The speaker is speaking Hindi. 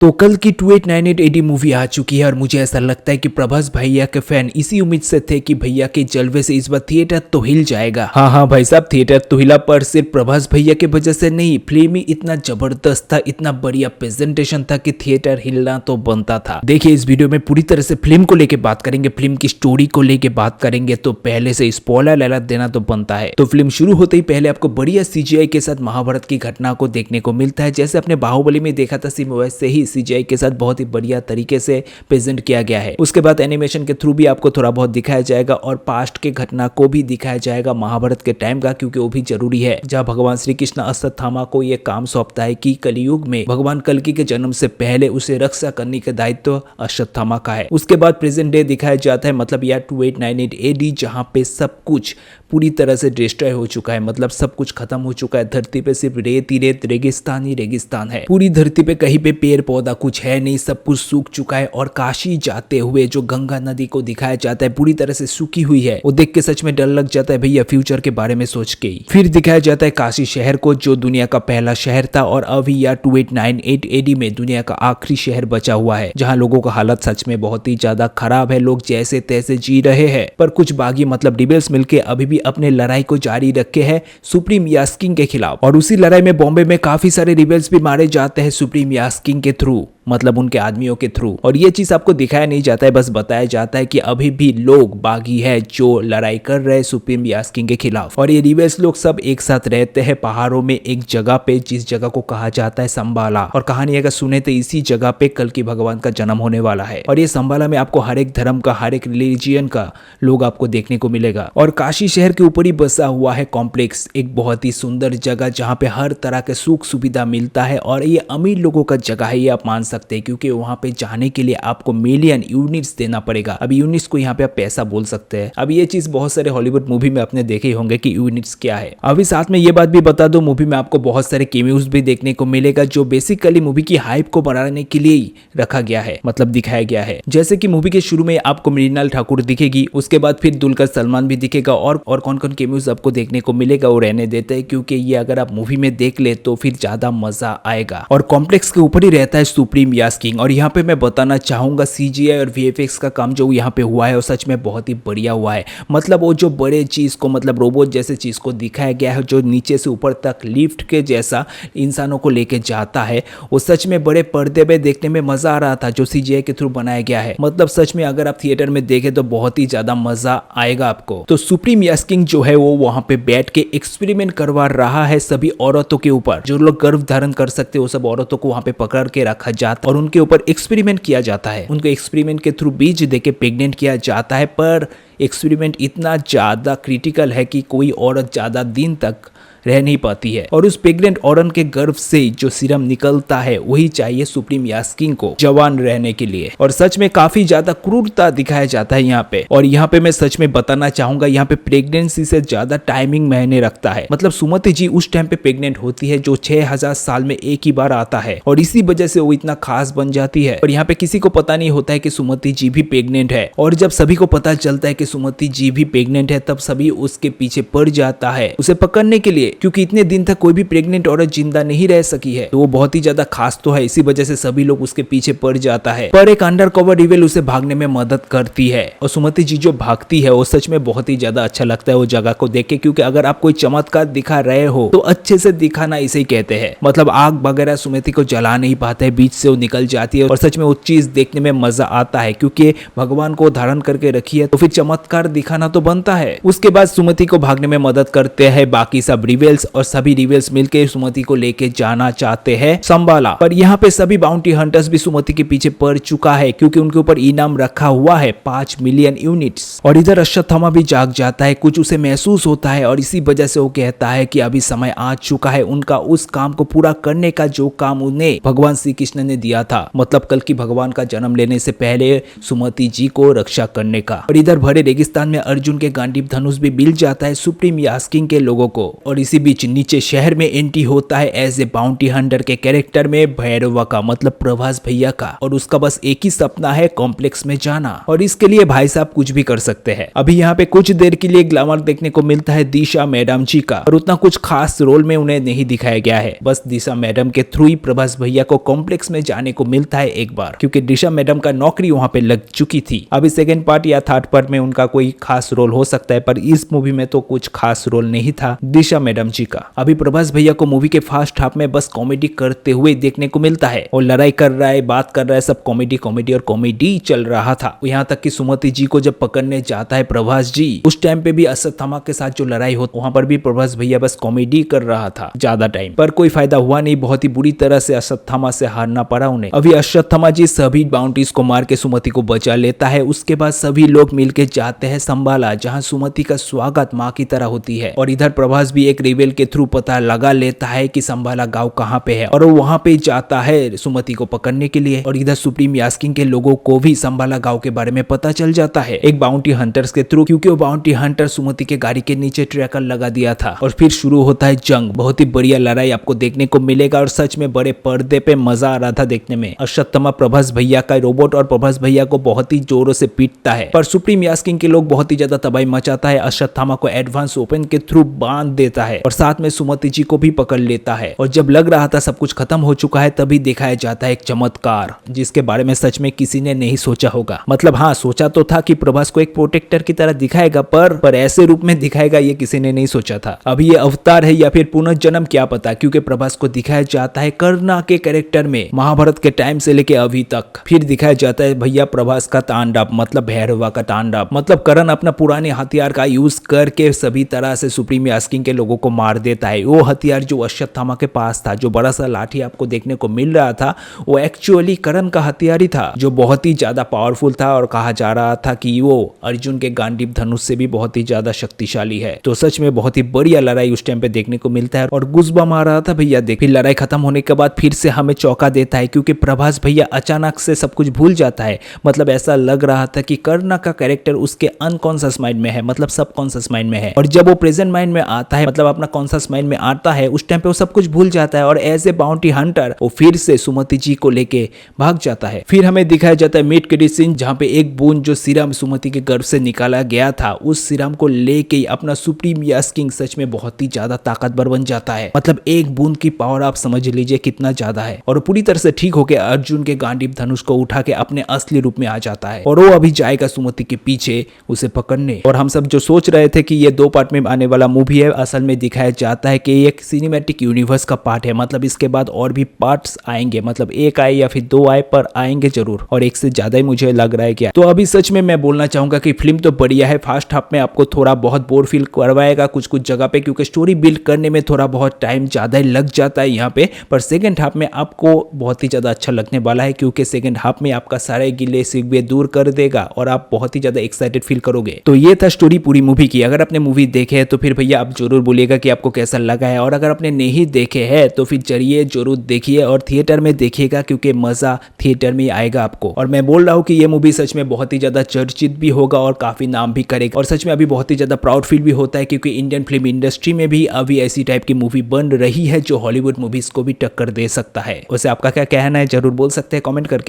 तो कल की 2898 एडी मूवी आ चुकी है और मुझे ऐसा लगता है कि प्रभास भैया के फैन इसी उम्मीद से थे कि भैया के जलवे से इस बार थिएटर तो हिल जाएगा। हाँ भाई साहब, थिएटर तो हिला, पर सिर्फ प्रभास भैया के वजह से नहीं, फिल्म ही इतना जबरदस्त था, इतना बढ़िया प्रेजेंटेशन था कि थिएटर हिलना तो बनता था। देखिए इस वीडियो में पूरी तरह से फिल्म को लेके बात करेंगे, फिल्म की स्टोरी को लेके बात करेंगे, तो पहले से स्पॉइलर अलर्ट देना तो बनता है। तो फिल्म शुरू होते ही पहले आपको बढ़िया सीजीआई के साथ महाभारत की घटना को देखने को मिलता है। जैसे अपने बाहुबली में देखा था सिम, वैसे ही सीजीआई के साथ बहुत ही बढ़िया तरीके से प्रेजेंट किया गया है। उसके बाद एनिमेशन के थ्रू भी आपको थोड़ा बहुत दिखाया जाएगा और पास्ट के घटना को भी दिखाया जाएगा महाभारत के टाइम का, क्योंकि वो भी जरूरी है। जहां भगवान श्री कृष्ण अश्वत्थामा को यह काम सौंपता है कि कलयुग में भगवान कल्कि के जन्म से पहले उसे रक्षा करने का दायित्व अश्वत्थामा का है। उसके बाद प्रेजेंट डे दिखाया जाता है, मतलब यह 2898 एडी, जहां पे सब कुछ पूरी तरह से डिस्ट्रॉय हो चुका है, मतलब सब कुछ खत्म हो चुका है। धरती पे सिर्फ रेत ही रेत, रेगिस्तान ही रेगिस्तान है। पूरी धरती पे कहीं पे पेड़ पौधा कुछ है नहीं, सब कुछ सूख चुका है। और काशी जाते हुए जो गंगा नदी को दिखाया जाता है पूरी तरह से सूखी हुई है, वो देख के सच में डर लग जाता है भैया, फ्यूचर के बारे में सोच के ही। फिर दिखाया जाता है काशी शहर को, जो दुनिया का पहला शहर था और अभी यह 2898 एडी में दुनिया का आखिरी शहर बचा हुआ है, जहाँ लोगों का हालत सच में बहुत ही ज्यादा खराब है। लोग जैसे तैसे जी रहे हैं, पर कुछ बागी मतलब रिबेल्स मिलके अभी भी अपने लड़ाई को जारी रखे हैं सुप्रीम यास्किंग के खिलाफ। और उसी लड़ाई में बॉम्बे में काफी सारे रिबेल्स भी मारे जाते हैं सुप्रीम यास्किंग के थ्रू, मतलब उनके आदमियों के थ्रू। और ये चीज आपको दिखाया नहीं जाता है, बस बताया जाता है कि अभी भी लोग बागी है जो लड़ाई कर रहे हैं सुप्रीम यास्किंग के खिलाफ। और ये रिबेल्स लोग सब एक साथ रहते हैं पहाड़ों में एक जगह पे, जिस जगह को कहा जाता है संबाला। और कहानी अगर सुने तो इसी जगह पे कल की भगवान का जन्म होने वाला है। और ये संबाला में आपको हर एक धर्म का, हर एक रिलीजियन का लोग आपको देखने को मिलेगा। और काशी शहर के ऊपर ही बसा हुआ है कॉम्प्लेक्स, एक बहुत ही सुंदर जगह जहाँ पे हर तरह के सुख सुविधा मिलता है। और ये अमीर लोगों का जगह है, ये आप मान सकते हैं, क्योंकि वहां पे जाने के लिए आपको मिलियन यूनिट्स देना पड़ेगा। अब यूनिट्स को यहाँ पे आप पैसा बोल सकते हैं। अब ये चीज बहुत सारे हॉलीवुड मूवी में आपने देखे होंगे कि यूनिट्स क्या है। अभी साथ में ये बात भी बता दो, मूवी में आपको बहुत सारे कैमियोज भी देखने को मिलेगा, जो बेसिकली मूवी की हाइप को बढ़ाने के लिए ही रखा गया है, मतलब दिखाया गया है। जैसे कि मूवी के शुरू में आपको मृणाल ठाकुर दिखेगी, उसके बाद फिर दुलकर सलमान भी दिखेगा, और कौन कौन कैमियोज आपको देखने को मिलेगा वो रहने देते हैं, क्योंकि ये अगर आप मूवी में देख ले तो फिर ज्यादा मजा आएगा। और कॉम्प्लेक्स के ऊपर ही रहता है सुप्रीम यास्किंग। और यहाँ पे मैं बताना चाहूंगा सीजीआई और वीएफएक्स का काम जो यहाँ पे हुआ है वो सच में बहुत ही बढ़िया हुआ है। मतलब वो जो बड़े चीज को, मतलब रोबोट जैसे चीज को दिखाया गया है, जो नीचे से ऊपर तक लिफ्ट के जैसा इंसानों को लेके जाता है, वो सच में बड़े पर्दे पे देखने में मजा आ रहा था, जो सीजीआई के थ्रू बनाया गया है। मतलब सच में अगर आप थिएटर में देखें तो बहुत ही ज्यादा मजा आएगा आपको। तो सुप्रीम यास्किंग जो है वो वहां पे बैठ के एक्सपेरिमेंट करवा रहा है सभी औरतों के ऊपर। जो लोग गर्भ धारण कर सकते वो सब औरतों को वहां पे पकड़ के रखा जाता और उनके ऊपर एक्सपेरिमेंट किया जाता है। उनको एक्सपेरिमेंट के थ्रू बीज देके प्रेग्नेंट किया जाता है। पर एक्सपेरिमेंट इतना ज्यादा क्रिटिकल है कि कोई औरत ज्यादा दिन तक रह नहीं पाती है। और उस प्रेग्नेंट औरत के गर्भ से जो सीरम निकलता है वही चाहिए सुप्रीम यास्किंग को जवान रहने के लिए। और सच में काफी ज्यादा क्रूरता दिखाया जाता है यहाँ पे। और यहाँ पे मैं सच में बताना चाहूंगा, यहाँ पे प्रेगनेंसी से ज्यादा टाइमिंग मायने रखता है। मतलब सुमति जी उस टाइम पे प्रेग्नेंट होती है जो 6000 साल में एक ही बार आता है, और इसी वजह से वो इतना खास बन जाती है। और यहाँ पे किसी को पता नहीं होता है कि सुमति जी भी प्रेग्नेंट है। और जब सभी को पता चलता है कि सुमति जी भी प्रेग्नेंट है, तब सभी उसके पीछे पड़ जाता है उसे पकड़ने के लिए, क्योंकि इतने दिन तक कोई भी प्रेग्नेंट औरत जिंदा नहीं रह सकी है। तो वो बहुत ही ज्यादा खास तो है, इसी वजह से सभी लोग उसके पीछे पड़ जाता है। पर एक अंडर कवर रिवेल उसे भागने में मदद करती है। और सुमति जी जो भागती है वो सच में बहुत ही ज्यादा अच्छा लगता है वो जगह को देख के, क्योंकि अगर आप कोई चमत्कार दिखा रहे हो तो अच्छे से दिखाना इसे ही कहते हैं। मतलब आग वगैरह सुमति को जला नहीं पाते है, बीच से वो निकल जाती है। और सच में वो चीज देखने में मजा आता है, क्योंकि भगवान को धारण करके रखी है तो फिर चमत्कार दिखाना तो बनता है। उसके बाद सुमति को भागने में मदद करते हैं बाकी सब रिवेल्स, और सभी रिवेल्स मिलकर सुमति को लेके जाना चाहते हैं संबाला। पर यहाँ पे सभी बाउंटी हंटर्स भी सुमति के पीछे पड़ चुका है, क्योंकि उनके ऊपर इनाम रखा हुआ है 5 मिलियन यूनिट्स। और इधर अश्वत्थामा भी जाग जाता है, कुछ उसे महसूस होता है, और इसी वजह से वो कहता है कि अभी समय आ चुका है उनका उस काम को पूरा करने का जो काम उन्हें भगवान श्री कृष्ण ने दिया था, मतलब कल की भगवान का जन्म लेने से पहले सुमति जी को रक्षा करने का। और इधर भरे रेगिस्तान में अर्जुन के गांडीव धनुष भी मिल जाता है सुप्रीम यास्किंग के लोगों को। और इसी बीच नीचे शहर में एंट्री होता है एज ए बाउंटी हंटर के कैरेक्टर में भैरवा का, मतलब प्रभास भैया का, और उसका बस एक ही सपना है कॉम्प्लेक्स में जाना, और इसके लिए भाई साहब कुछ भी कर सकते हैं। अभी यहाँ पे कुछ देर के लिए ग्लैमर देखने को मिलता है दिशा मैडम जी का, और उतना कुछ खास रोल में उन्हें नहीं दिखाया गया है। बस दिशा मैडम के थ्रू ही प्रभास भैया को कॉम्प्लेक्स में जाने को मिलता है एक बार, क्योंकि दिशा मैडम का नौकरी वहां पे लग चुकी थी। अभी सेकेंड पार्ट या थर्ड पार्ट में उनका कोई खास रोल हो सकता है, पर इस मूवी में तो कुछ खास रोल नहीं था दिशा मैडम जी का। अभी प्रभास भैया को मूवी के फर्स्ट हाफ में बस कॉमेडी करते हुए देखने को मिलता है, और लड़ाई कर रहा है, बात कर रहा है, सब कॉमेडी कॉमेडी और कॉमेडी चल रहा था। यहाँ तक कि सुमति जी को जब पकड़ने जाता है प्रभास जी, उस टाइम पे भी अश्वत्थामा के साथ जो लड़ाई हो, वहां पर भी प्रभास भैया बस कॉमेडी कर रहा था ज्यादा टाइम, पर कोई फायदा हुआ नहीं। बहुत ही बुरी तरह से अश्वत्थामा से हारना पड़ा उन्हें। अभी अश्वत्थामा जी सभी बाउंटीज को मार के सुमति को बचा लेता है। उसके बाद सभी लोग मिलके जाते हैं संभाला, जहां सुमति का स्वागत माँ की तरह होती है, और इधर प्रभास भी एक रिवेल के थ्रू पता लगा लेता है कि संभाला गांव कहाँ पे है, और वो वहां पे जाता है सुमति को पकड़ने के लिए। और इधर सुप्रीम यास्किन के लोगों को भी संभाला गांव के बारे में पता चल जाता है एक बाउंटी हंटर्स के थ्रू, क्योंकि वो बाउंटी हंटर सुमति के गाड़ी के नीचे ट्रैकर लगा दिया था। और फिर शुरू होता है जंग, बहुत ही बढ़िया लड़ाई आपको देखने को मिलेगा, और सच में बड़े पर्दे पे मजा आ रहा था देखने में। अश्वत्थामा प्रभास भैया का रोबोट और प्रभास भैया को बहुत ही जोरों से पीटता है, पर सुप्रीम यास्किन के लोग बहुत ही ज्यादा तबाही मचाता है। अश्वत्थामा को एडवांस ओपन के थ्रू बांध देता है, और साथ में सुमति जी को भी पकड़ लेता है। और जब लग रहा था सब कुछ खत्म हो चुका है, तभी दिखाया जाता है एक चमत्कार, जिसके बारे में सच में किसी ने नहीं सोचा होगा। मतलब हाँ, सोचा तो था कि प्रभास को एक प्रोटेक्टर की तरह दिखाएगा, पर ऐसे रूप में दिखाएगा ये किसी ने नहीं सोचा था। अभी ये अवतार है या फिर पुनर्जन्म क्या पता, क्योंकि प्रभास को दिखाया जाता है कर्णा के कैरेक्टर में महाभारत के टाइम से लेके अभी तक। फिर दिखाया जाता है भैया प्रभास का तांडव, मतलब भैरवा का तांडव, मतलब करण अपना पुराने हथियार का यूज करके सभी तरह से सुप्रीम यास्किन के लोगों को मार देता है। वो हथियार जो अश्वत्थामा के पास था, जो बड़ा सा लाठी आपको देखने को मिल रहा था, वो एक्चुअली करण का हथियार ही था, जो बहुत ही ज्यादा पावरफुल था, और कहा जा रहा था कि वो अर्जुन के गांडीव धनुष से भी बहुत ही ज्यादा शक्तिशाली है। तो सच में बहुत ही बढ़िया लड़ाई उस टाइम पे देखने को मिलता है, और गुस्बम आ रहा था भैया देख। फिर लड़ाई खत्म होने के बाद फिर से हमें चौंका देता है, क्योंकि प्रभास भैया अचानक से सब कुछ भूल जाता है। मतलब ऐसा लग रहा था कि कर्णा का कैरेक्टर उसके अनकॉन्शियस माइंड में है, मतलब सबकॉन्शियस माइंड में है, और जब वो प्रेजेंट माइंड में आता है, मतलब अपना कॉन्शियस माइंड में आता है, उस टाइम पे वो सब कुछ भूल जाता है, और एज ए बाउंटी हंटर वो फिर से सुमति जी को लेके भाग जाता है। फिर हमें दिखाया जाता है मिड क्रेडिट सीन, जहाँ पे एक बूंद जो सीरम सुमति के गर्भ से निकाला गया था, उस सीरम को लेके अपना सुप्रीम यास्किन सच में बहुत ही ज्यादा ताकतवर बन जाता है। मतलब एक बूंद की पावर आप समझ लीजिए कितना ज्यादा है, और पूरी तरह से ठीक होकर अर्जुन के गांडीव धनुष को उठा के अपने असली रूप में आ जाता है, और वो अभी जाएगा सुमति के पीछे उसे पकड़ने। और हम सब जो सोच रहे थे कि ये 2 पार्ट में आने वाला मूवी है, असल में दिखाया जाता है कि एक सिनेमैटिक यूनिवर्स का पार्ट है। मतलब इसके बाद और भी पार्ट्स आएंगे, मतलब एक आए या फिर 2 आए, पर आएंगे जरूर, और एक से ज्यादा ही मुझे लग रहा है क्या। तो अभी सच में मैं बोलना चाहूंगा कि फिल्म तो बढ़िया है। फर्स्ट हाफ में आपको थोड़ा बहुत बोर फील करवाएगा कुछ जगह पे, क्योंकि स्टोरी बिल्ड करने में थोड़ा बहुत टाइम ज्यादा ही लग जाता है यहाँ पे, पर सेकंड हाफ में आपको बहुत ही ज्यादा अच्छा लगने वाला है, क्योंकि सेकंड हाफ में आपका सारे गिले शिकवे दूर कर देगा, और आप बहुत ही ज्यादा एक्साइटेड फील करोगे। तो ये था स्टोरी पूरी मूवी की। अगर आपने मूवी देखे है तो फिर भैया आप जरूर बोलिएगा कि आपको कैसा लगा है, और अगर आपने नहीं देखे है तो फिर चलिए जरूर देखिए, और थिएटर में देखिएगा, क्योंकि मजा थिएटर में आएगा आपको। और मैं बोल रहा हूँ कि ये मूवी सच में बहुत ही ज्यादा चर्चित भी होगा, और काफी नाम भी करेगा, और सच में अभी बहुत ही ज्यादा प्राउड फील भी होता है, क्योंकि इंडियन फिल्म इंडस्ट्री में भी अभी ऐसी टाइप की मूवी बन रही है जो हॉलीवुड मूवीज को भी टक्कर दे सकता है। वैसे आपका क्या कहना है जरूर बोल सकते हैं कमेंट करके।